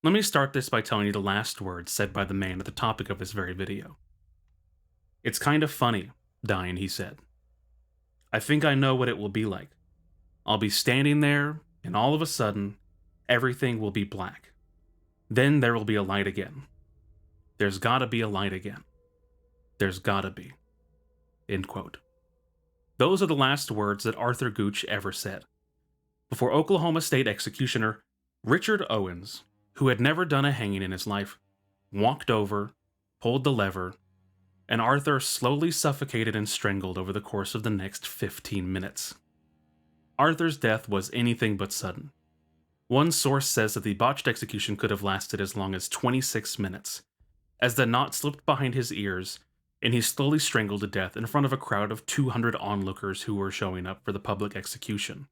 Let me start this by telling you the last words said by the man at the topic of this very video. "It's kind of funny, dying," he said. "I think I know what it will be like. I'll be standing there, and all of a sudden, everything will be black. Then there will be a light again. There's gotta be a light again. There's gotta be." End quote. Those are the last words that Arthur Gooch ever said, before Oklahoma State executioner Richard Owens, who had never done a hanging in his life, walked over, pulled the lever, and Arthur slowly suffocated and strangled over the course of the next 15 minutes. Arthur's death was anything but sudden. One source says that the botched execution could have lasted as long as 26 minutes, as the knot slipped behind his ears and he slowly strangled to death in front of a crowd of 200 onlookers who were showing up for the public execution.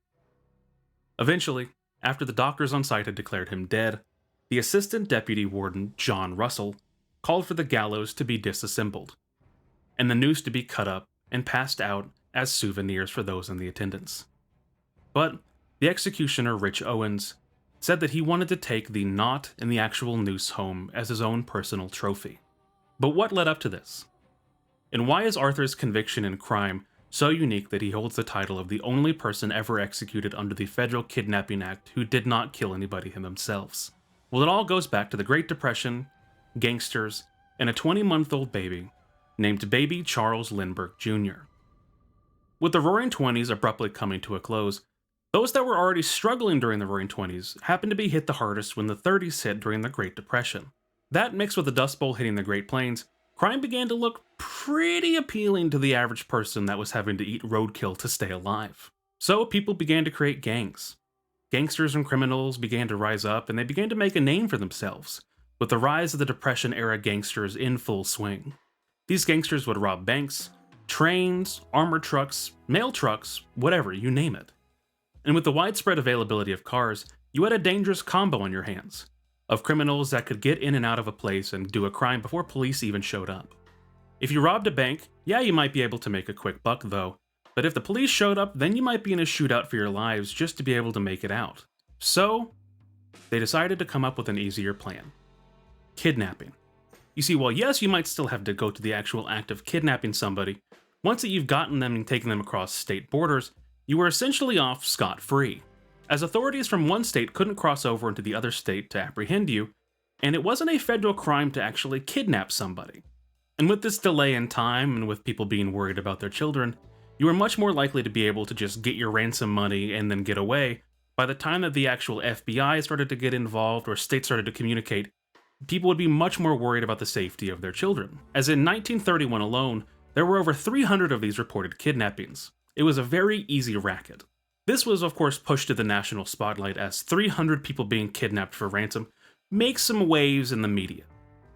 Eventually, after the doctors on site had declared him dead, the assistant deputy warden, John Russell, called for the gallows to be disassembled, and the noose to be cut up and passed out as souvenirs for those in the attendance. But the executioner, Rich Owens, said that he wanted to take the knot and the actual noose home as his own personal trophy. But what led up to this? And why is Arthur's conviction and crime so unique that he holds the title of the only person ever executed under the Federal Kidnapping Act who did not kill anybody themselves? Well, it all goes back to the Great Depression, gangsters, and a 20-month-old baby named Baby Charles Lindbergh Jr. With the Roaring Twenties abruptly coming to a close, those that were already struggling during the Roaring Twenties happened to be hit the hardest when the 30s hit during the Great Depression. That mixed with the Dust Bowl hitting the Great Plains, crime began to look pretty appealing to the average person that was having to eat roadkill to stay alive. So people began to create gangs. Gangsters and criminals began to rise up, and they began to make a name for themselves, with the rise of the Depression-era gangsters in full swing. These gangsters would rob banks, trains, armored trucks, mail trucks, whatever, you name it. And with the widespread availability of cars, you had a dangerous combo on your hands, of criminals that could get in and out of a place and do a crime before police even showed up. If you robbed a bank, yeah, you might be able to make a quick buck though, but if the police showed up, then you might be in a shootout for your lives just to be able to make it out. So, they decided to come up with an easier plan. Kidnapping. You see, while yes, you might still have to go to the actual act of kidnapping somebody, once that you've gotten them and taken them across state borders, you were essentially off scot-free, as authorities from one state couldn't cross over into the other state to apprehend you, and it wasn't a federal crime to actually kidnap somebody. And with this delay in time, and with people being worried about their children, you were much more likely to be able to just get your ransom money and then get away. By the time that the actual FBI started to get involved or states started to communicate, people would be much more worried about the safety of their children. As in 1931 alone, there were over 300 of these reported kidnappings. It was a very easy racket. This was of course pushed to the national spotlight as 300 people being kidnapped for ransom makes some waves in the media.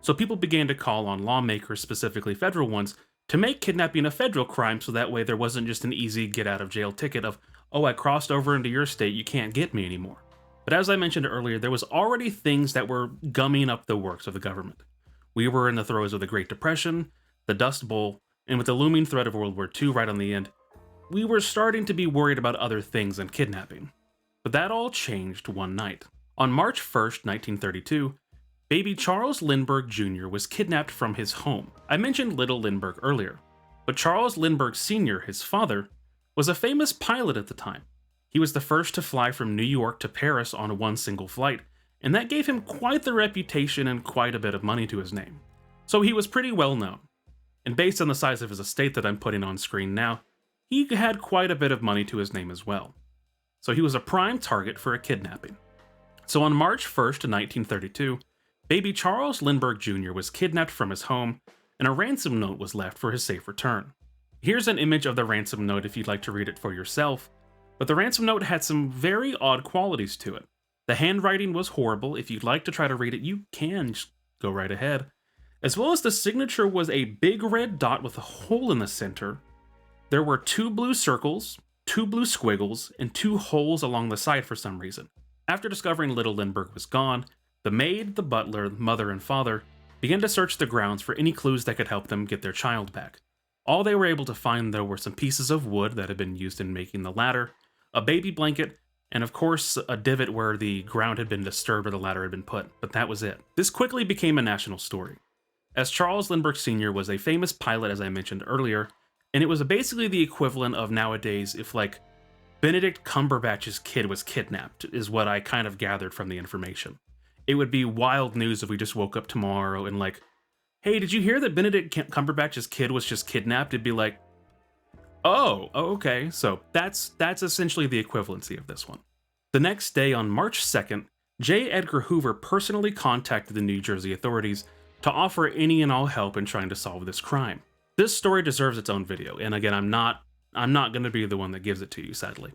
So people began to call on lawmakers, specifically federal ones, to make kidnapping a federal crime so that way there wasn't just an easy get out of jail ticket of, oh, I crossed over into your state, you can't get me anymore. But as I mentioned earlier, there was already things that were gumming up the works of the government. We were in the throes of the Great Depression, the Dust Bowl, and with the looming threat of World War II right on the end, we were starting to be worried about other things than kidnapping. But that all changed one night. On March 1st, 1932, baby Charles Lindbergh Jr. was kidnapped from his home. I mentioned Little Lindbergh earlier, but Charles Lindbergh Sr., his father, was a famous pilot at the time. He was the first to fly from New York to Paris on one single flight, and that gave him quite the reputation and quite a bit of money to his name. So he was pretty well known. And based on the size of his estate that I'm putting on screen now, he had quite a bit of money to his name as well. So he was a prime target for a kidnapping. So on March 1st, 1932, baby Charles Lindbergh Jr. was kidnapped from his home, and a ransom note was left for his safe return. Here's an image of the ransom note if you'd like to read it for yourself, but the ransom note had some very odd qualities to it. The handwriting was horrible. If you'd like to try to read it, you can just go right ahead. As well as the signature was a big red dot with a hole in the center. There were 2 blue circles, 2 blue squiggles, and 2 holes along the side for some reason. After discovering little Lindbergh was gone, the maid, the butler, mother, and father began to search the grounds for any clues that could help them get their child back. All they were able to find, though, were some pieces of wood that had been used in making the ladder, a baby blanket, and of course a divot where the ground had been disturbed or the ladder had been put, but that was it. This quickly became a national story, as Charles Lindbergh Sr. was a famous pilot, as I mentioned earlier, and it was basically the equivalent of nowadays if, like, Benedict Cumberbatch's kid was kidnapped, is what I kind of gathered from the information. It would be wild news if we just woke up tomorrow and, like, hey, did you hear that Benedict Cumberbatch's kid was just kidnapped? It'd be like, oh, okay. So that's essentially the equivalency of this one. The next day, on March 2nd, J. Edgar Hoover personally contacted the New Jersey authorities to offer any and all help in trying to solve this crime. This story deserves its own video, and again, I'm not going to be the one that gives it to you, sadly.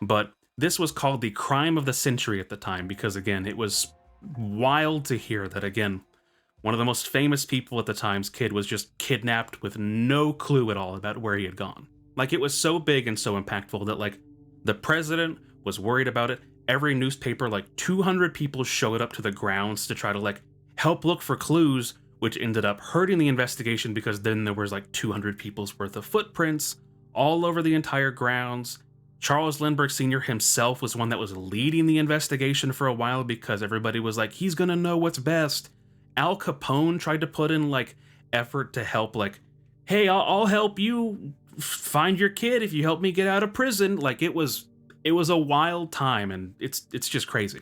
But this was called the crime of the century at the time because, again, it was wild to hear that, again, one of the most famous people at the time's kid was just kidnapped with no clue at all about where he had gone. Like, it was so big and so impactful that, like, the president was worried about it. Every newspaper, like 200 people showed up to the grounds to try to, like, help look for clues, which ended up hurting the investigation because then there was like 200 people's worth of footprints all over the entire grounds. Charles Lindbergh Sr. himself was one that was leading the investigation for a while because everybody was like, he's gonna know what's best. Al Capone tried to put in, like, effort to help, like, hey, I'll help you find your kid if you help me get out of prison. Like, it was a wild time, and it's just crazy.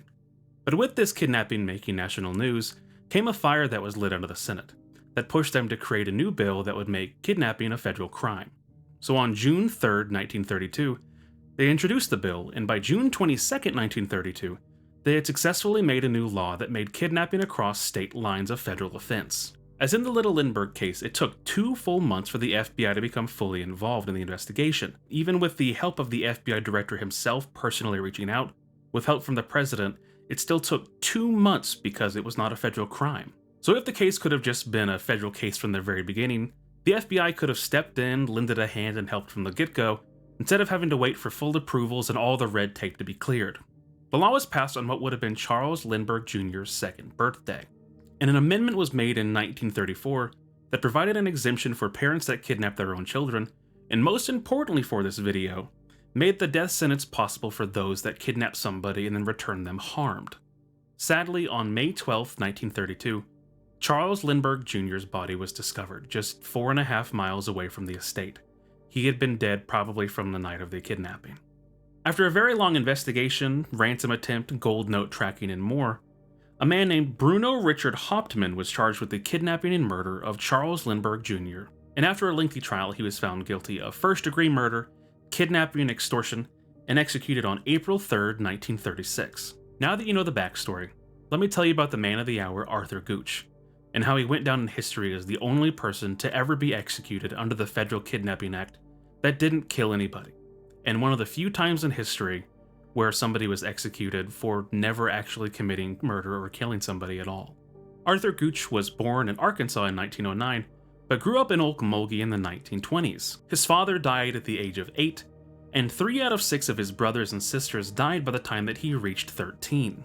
But with this kidnapping making national news came a fire that was lit under the Senate that pushed them to create a new bill that would make kidnapping a federal crime. So on June 3rd, 1932, they introduced the bill, and by June 22nd, 1932, they had successfully made a new law that made kidnapping across state lines a federal offense. As in the Little Lindbergh case, it took 2 full months for the FBI to become fully involved in the investigation. Even with the help of the FBI director himself personally reaching out, with help from the president, it still took 2 months because it was not a federal crime. So if the case could have just been a federal case from the very beginning, the FBI could have stepped in, lended a hand, and helped from the get-go, instead of having to wait for full approvals and all the red tape to be cleared. The law was passed on what would have been Charles Lindbergh Jr.'s 2nd birthday, and an amendment was made in 1934 that provided an exemption for parents that kidnap their own children, and most importantly for this video, made the death sentence possible for those that kidnap somebody and then return them harmed. Sadly, on May 12, 1932, Charles Lindbergh Jr.'s body was discovered just 4.5 miles away from the estate. He had been dead probably from the night of the kidnapping. After a very long investigation, ransom attempt, gold note tracking, and more, a man named Bruno Richard Hauptmann was charged with the kidnapping and murder of Charles Lindbergh Jr., and after a lengthy trial, he was found guilty of first-degree murder, kidnapping and extortion, and executed on April 3rd, 1936. Now that you know the backstory, let me tell you about the man of the hour, Arthur Gooch, and how he went down in history as the only person to ever be executed under the Federal Kidnapping Act that didn't kill anybody, and one of the few times in history where somebody was executed for never actually committing murder or killing somebody at all. Arthur Gooch was born in Arkansas in 1909, but grew up in Okmulgee in the 1920s. His father died at the age of 8, and 3 out of 6 of his brothers and sisters died by the time that he reached 13.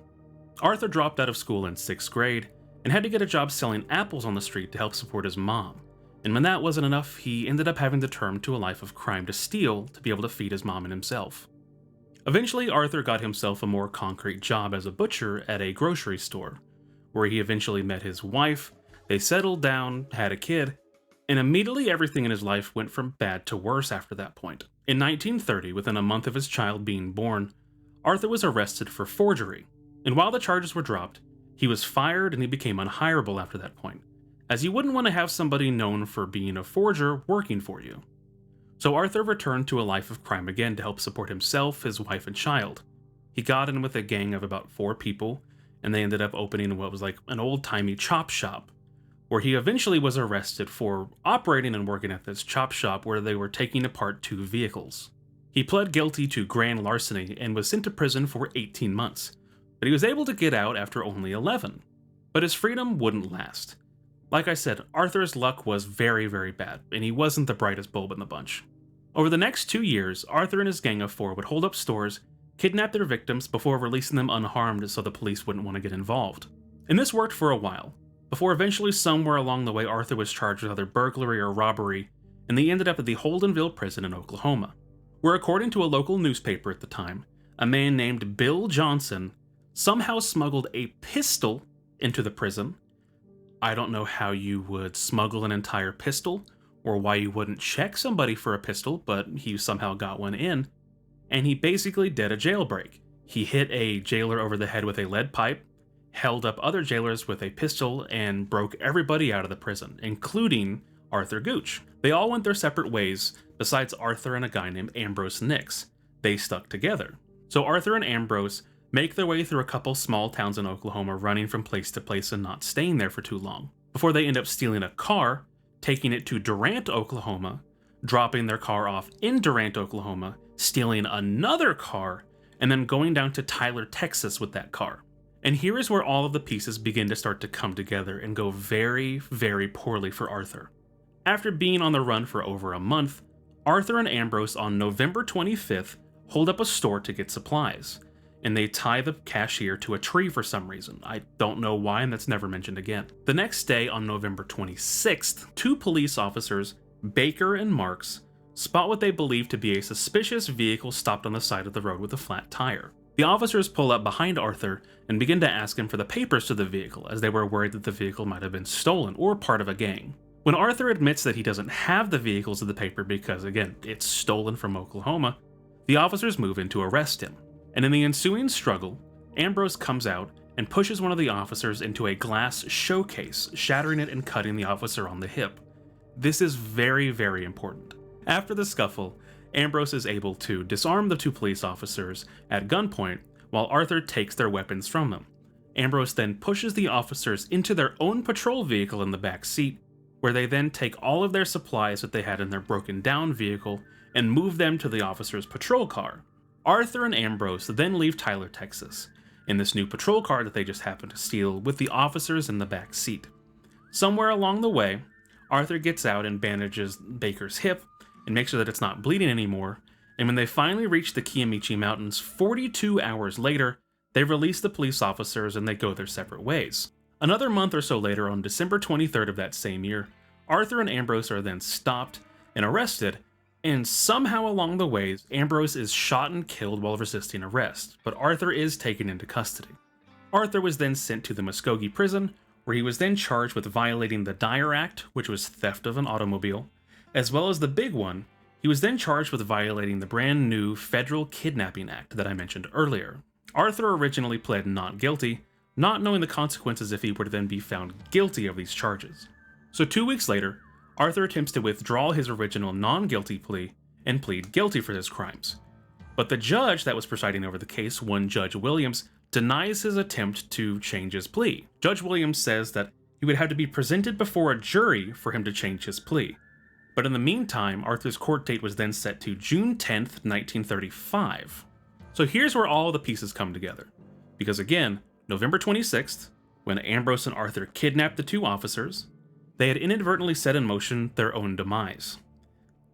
Arthur dropped out of school in 6th grade and had to get a job selling apples on the street to help support his mom. And when that wasn't enough, he ended up having to turn to a life of crime to steal to be able to feed his mom and himself. Eventually, Arthur got himself a more concrete job as a butcher at a grocery store, where he eventually met his wife, they settled down, had a kid, and immediately everything in his life went from bad to worse after that point. In 1930, within a month of his child being born, Arthur was arrested for forgery, and while the charges were dropped, he was fired and he became unhireable after that point, as you wouldn't want to have somebody known for being a forger working for you. So Arthur returned to a life of crime again to help support himself, his wife, and child. He got in with a gang of about 4 people, and they ended up opening what was like an old-timey chop shop, where he eventually was arrested for operating and working at this chop shop where they were taking apart 2 vehicles. He pled guilty to grand larceny and was sent to prison for 18 months, but he was able to get out after only 11. But his freedom wouldn't last. Like I said, Arthur's luck was very, very bad, and he wasn't the brightest bulb in the bunch. Over the next 2 years, Arthur and his gang of 4 would hold up stores, kidnap their victims before releasing them unharmed so the police wouldn't want to get involved. And this worked for a while, before eventually somewhere along the way Arthur was charged with either burglary or robbery, and they ended up at the Holdenville prison in Oklahoma, where according to a local newspaper at the time, a man named Bill Johnson somehow smuggled a pistol into the prison. I don't know how you would smuggle an entire pistol, or why you wouldn't check somebody for a pistol, but he somehow got one in, and he basically did a jailbreak. He hit a jailer over the head with a lead pipe, held up other jailers with a pistol, and broke everybody out of the prison, including Arthur Gooch. They all went their separate ways, besides Arthur and a guy named Ambrose Nix. They stuck together. So Arthur and Ambrose make their way through a couple small towns in Oklahoma, running from place to place and not staying there for too long, before they end up stealing a car, taking it to Durant, Oklahoma, dropping their car off in Durant, Oklahoma, stealing another car, and then going down to Tyler, Texas with that car. And here is where all of the pieces begin to start to come together and go very, very poorly for Arthur. After being on the run for over a month, Arthur and Ambrose on November 25th hold up a store to get supplies, and they tie the cashier to a tree for some reason. I don't know why, and that's never mentioned again. The next day, on November 26th, two police officers, Baker and Marks, spot what they believe to be a suspicious vehicle stopped on the side of the road with a flat tire. The officers pull up behind Arthur and begin to ask him for the papers to the vehicle, as they were worried that the vehicle might have been stolen or part of a gang. When Arthur admits that he doesn't have the vehicles of the paper because, again, it's stolen from Oklahoma, the officers move in to arrest him. And in the ensuing struggle, Ambrose comes out and pushes one of the officers into a glass showcase, shattering it and cutting the officer on the hip. This is very, very important. After the scuffle, Ambrose is able to disarm the two police officers at gunpoint while Arthur takes their weapons from them. Ambrose then pushes the officers into their own patrol vehicle in the back seat, where they then take all of their supplies that they had in their broken down vehicle and move them to the officer's patrol car. Arthur and Ambrose then leave Tyler, Texas, in this new patrol car that they just happened to steal with the officers in the back seat. Somewhere along the way, Arthur gets out and bandages Baker's hip and makes sure that it's not bleeding anymore, and when they finally reach the Kiamichi Mountains 42 hours later, they release the police officers and they go their separate ways. Another month or so later, on December 23rd of that same year, Arthur and Ambrose are then stopped and arrested, and somehow along the way, Ambrose is shot and killed while resisting arrest, but Arthur is taken into custody. Arthur was then sent to the Muskogee prison, where he was then charged with violating the Dyer Act, which was theft of an automobile, as well as the big one. He was then charged with violating the brand new Federal Kidnapping Act that I mentioned earlier. Arthur originally pled not guilty, not knowing the consequences if he were to then be found guilty of these charges. So 2 weeks later, Arthur attempts to withdraw his original non-guilty plea and plead guilty for his crimes. But the judge that was presiding over the case, one Judge Williams, denies his attempt to change his plea. Judge Williams says that he would have to be presented before a jury for him to change his plea. But in the meantime, Arthur's court date was then set to June 10th, 1935. So here's where all the pieces come together. Because again, November 26th, when Ambrose and Arthur kidnapped the two officers, they had inadvertently set in motion their own demise.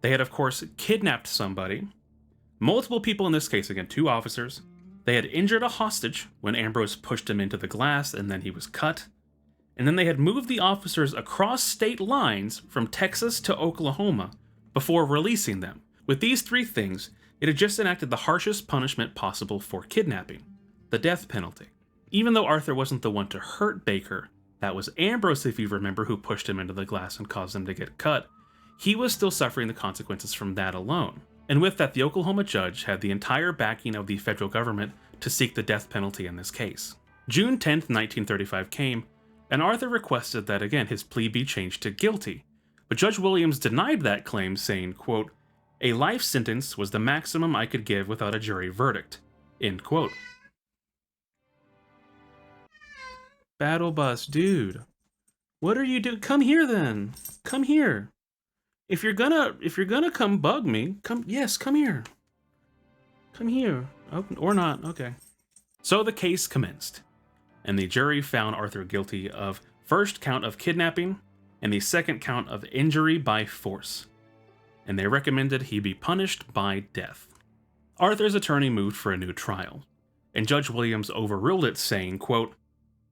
They had, of course, kidnapped somebody, multiple people in this case, again, two officers. They had injured a hostage when Ambrose pushed him into the glass and then he was cut. And then they had moved the officers across state lines from Texas to Oklahoma before releasing them. With these three things, it had just enacted the harshest punishment possible for kidnapping, the death penalty. Even though Arthur wasn't the one to hurt Baker, that was Ambrose, if you remember, who pushed him into the glass and caused him to get cut, he was still suffering the consequences from that alone. And with that, the Oklahoma judge had the entire backing of the federal government to seek the death penalty in this case. June 10th, 1935 came, and Arthur requested that, again, his plea be changed to guilty. But Judge Williams denied that claim, saying, quote, "A life sentence was the maximum I could give without a jury verdict," end quote. Battle bus, dude. What are you doing? Come here then. Come here. If you're gonna come bug me, come here. Come here. Oh, or not, okay. So the case commenced, and the jury found Arthur guilty of first count of kidnapping and the second count of injury by force, and they recommended he be punished by death. Arthur's attorney moved for a new trial, and Judge Williams overruled it, saying, quote,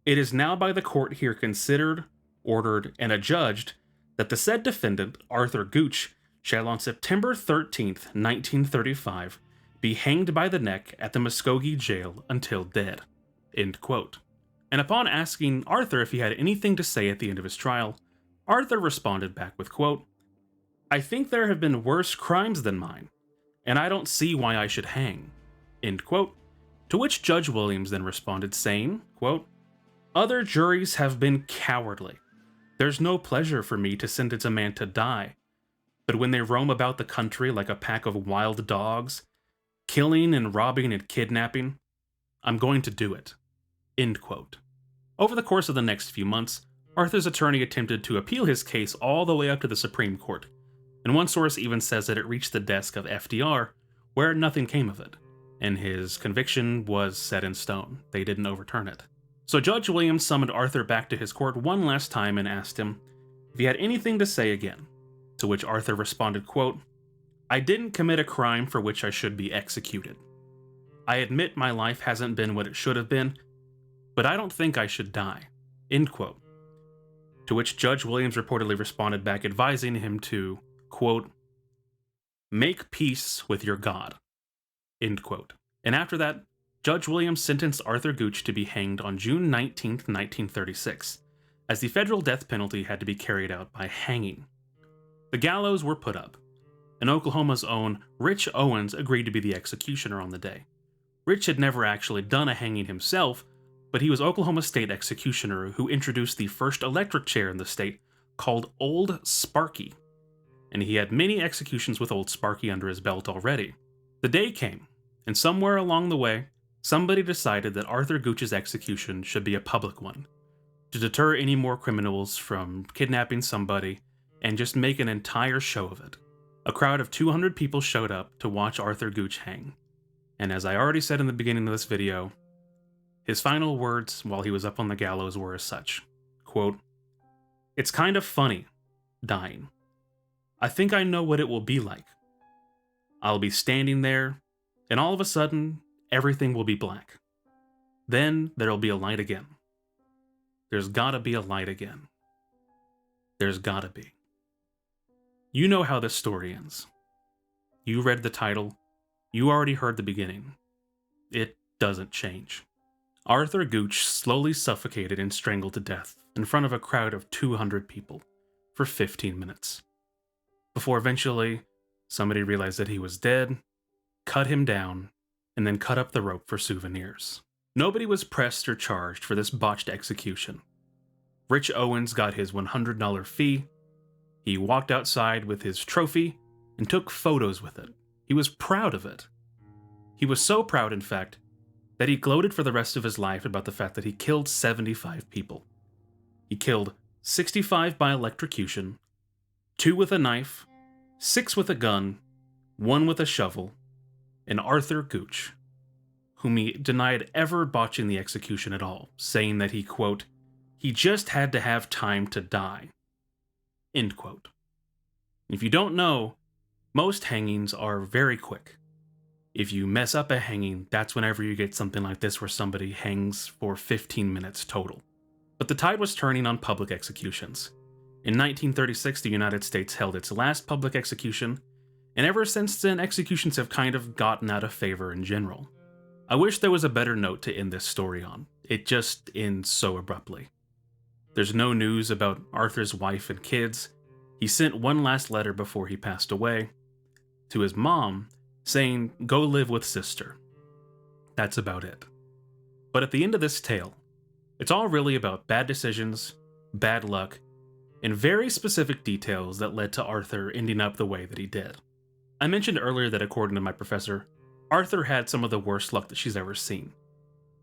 "It is now by the court here considered, ordered, and adjudged that the said defendant, Arthur Gooch, shall on September 13th, 1935, be hanged by the neck at the Muskogee jail until dead, end quote. And upon asking Arthur if he had anything to say at the end of his trial, Arthur responded back with, quote, I think there have been worse crimes than mine, and I don't see why I should hang, end quote. To which Judge Williams then responded saying, quote, other juries have been cowardly. There's no pleasure for me to sentence a man to die, but when they roam about the country like a pack of wild dogs, killing and robbing and kidnapping, I'm going to do it, end quote. Over the course of the next few months, Arthur's attorney attempted to appeal his case all the way up to the Supreme Court, and one source even says that it reached the desk of FDR, where nothing came of it, and his conviction was set in stone. They didn't overturn it. So Judge Williams summoned Arthur back to his court one last time and asked him if he had anything to say again, to which Arthur responded, quote, I didn't commit a crime for which I should be executed. I admit my life hasn't been what it should have been, but I don't think I should die, end quote. To which Judge Williams reportedly responded back advising him to, quote, make peace with your God, end quote. And after that, Judge Williams sentenced Arthur Gooch to be hanged on June 19, 1936, as the federal death penalty had to be carried out by hanging. The gallows were put up, and Oklahoma's own Rich Owens agreed to be the executioner on the day. Rich had never actually done a hanging himself, but he was Oklahoma State executioner who introduced the first electric chair in the state called Old Sparky, and he had many executions with Old Sparky under his belt already. The day came, and somewhere along the way, somebody decided that Arthur Gooch's execution should be a public one, to deter any more criminals from kidnapping somebody and just make an entire show of it. A crowd of 200 people showed up to watch Arthur Gooch hang, and as I already said in the beginning of this video, his final words while he was up on the gallows were as such, quote, it's kind of funny, dying. I think I know what it will be like. I'll be standing there, and all of a sudden, everything will be black. Then there'll be a light again. There's gotta be a light again. There's gotta be. You know how this story ends. You read the title. You already heard the beginning. It doesn't change. Arthur Gooch slowly suffocated and strangled to death in front of a crowd of 200 people for 15 minutes. Before eventually, somebody realized that he was dead, cut him down, and then cut up the rope for souvenirs. Nobody was pressed or charged for this botched execution. Rich Owens got his $100 fee. He walked outside with his trophy and took photos with it. He was proud of it. He was so proud, in fact, that he gloated for the rest of his life about the fact that he killed 75 people. He killed 65 by electrocution, 2 with a knife, 6 with a gun, 1 with a shovel, and Arthur Gooch, whom he denied ever botching the execution at all, saying that he, quote, he just had to have time to die, end quote. If you don't know, most hangings are very quick. If you mess up a hanging, that's whenever you get something like this where somebody hangs for 15 minutes total. But the tide was turning on public executions. In 1936, the United States held its last public execution, and ever since then, executions have kind of gotten out of favor in general. I wish there was a better note to end this story on. It just ends so abruptly. There's no news about Arthur's wife and kids. He sent one last letter before he passed away to his mom, saying, go live with sister. That's about it. But at the end of this tale, it's all really about bad decisions, bad luck, and very specific details that led to Arthur ending up the way that he did. I mentioned earlier that according to my professor, Arthur had some of the worst luck that she's ever seen.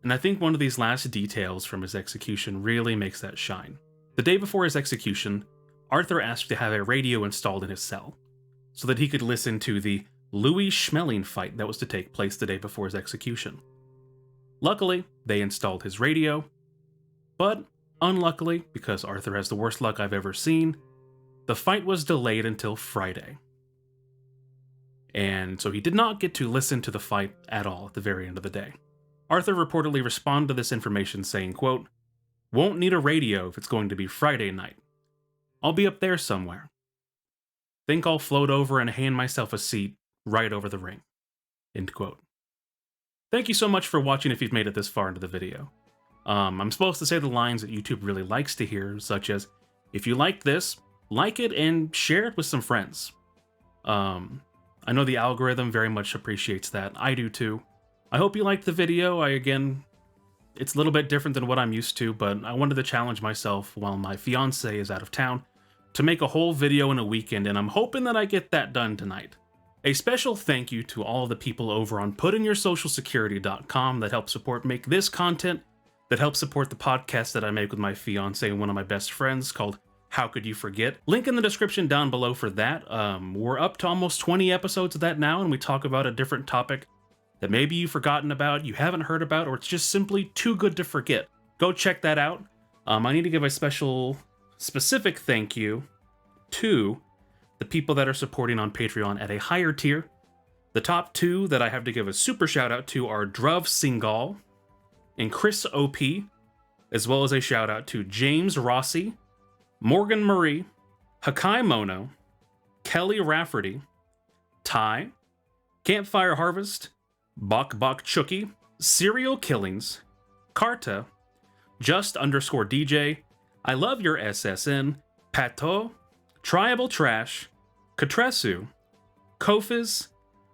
And I think one of these last details from his execution really makes that shine. The day before his execution, Arthur asked to have a radio installed in his cell, so that he could listen to the Louis Schmeling fight that was to take place the day before his execution. Luckily, they installed his radio, but unluckily, because Arthur has the worst luck I've ever seen, the fight was delayed until Friday. And so he did not get to listen to the fight at all at the very end of the day. Arthur reportedly responded to this information saying, quote, won't need a radio if it's going to be Friday night. I'll be up there somewhere. Think I'll float over and hand myself a seat right over the ring. End quote. Thank you so much for watching if you've made it this far into the video. I'm supposed to say the lines that YouTube really likes to hear, such as, if you liked this, like it and share it with some friends. I know the algorithm very much appreciates that. I do too. I hope you liked the video. It's a little bit different than what I'm used to, but I wanted to challenge myself while my fiancé is out of town to make a whole video in a weekend, and I'm hoping that I get that done tonight. A special thank you to all of the people over on putinyourSocialSecurity.com that help make this content, that help support the podcast that I make with my fiancé and one of my best friends called How Could You Forget? Link in the description down below for that. We're up to almost 20 episodes of that now, and we talk about a different topic that maybe you've forgotten about, you haven't heard about, or it's just simply too good to forget. Go check that out. I need to give a specific thank you to the people that are supporting on Patreon at a higher tier. The top two that I have to give a super shout out to are Druv Singal and Chris OP, as well as a shout out to James Rossi, Morgan Marie, Hakai Mono, Kelly Rafferty, Ty, Campfire Harvest, Bok Bok Chucky, Serial Killings, Karta, Just_DJ, I Love Your SSN, Pato, Triable Trash, Katresu, Kofis,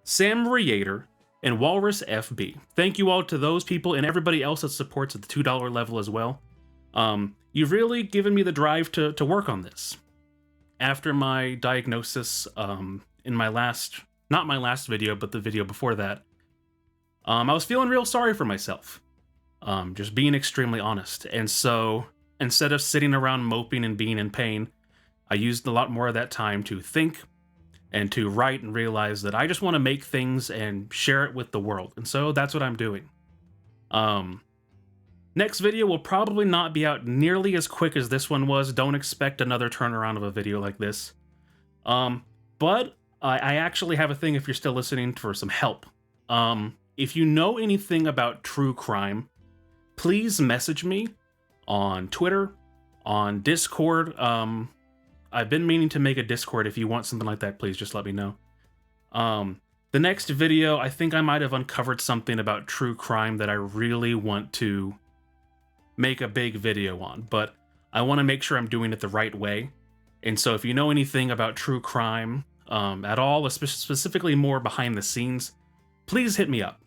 Sam Reator, and Walrus FB. Thank you all to those people and everybody else that supports at the $2 level as well. You've really given me the drive to work on this. After my diagnosis, in my not my last video, but the video before that, I was feeling real sorry for myself. Just being extremely honest. And so, instead of sitting around moping and being in pain, I used a lot more of that time to think and to write and realize that I just want to make things and share it with the world. And so that's what I'm doing. Next video will probably not be out nearly as quick as this one was. Don't expect another turnaround of a video like this. But I actually have a thing if you're still listening for some help. If you know anything about true crime, please message me on Twitter, on Discord. I've been meaning to make a Discord. If you want something like that, please just let me know. The next video, I think I might have uncovered something about true crime that I really want to make a big video on, but I want to make sure I'm doing it the right way. And so if you know anything about true crime at all, specifically more behind the scenes, please hit me up.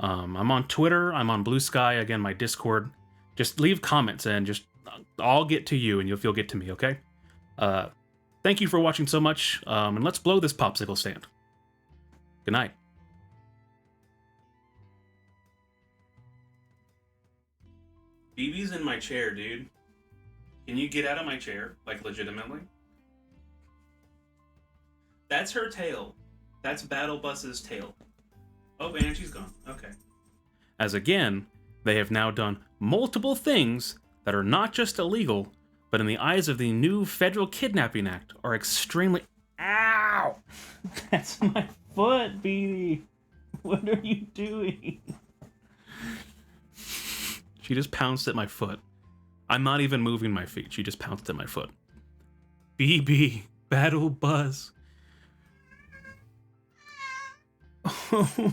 I'm on Twitter, I'm on Blue Sky, again, my Discord. Just leave comments and I'll get to you and you'll get to me, okay? Thank you for watching so much, and let's blow this popsicle stand. Good night. BB's in my chair, dude. Can you get out of my chair? Like, legitimately? That's her tail. That's Battle Bus's tail. Oh, and she's gone. Okay. As again, they have now done multiple things that are not just illegal, but in the eyes of the new Federal Kidnapping Act are extremely... Ow! That's my foot, Beanie. What are you doing? She just pounced at my foot. I'm not even moving my feet. She just pounced at my foot. BB, Battle Buzz. Oh,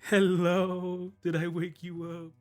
hello. Did I wake you up?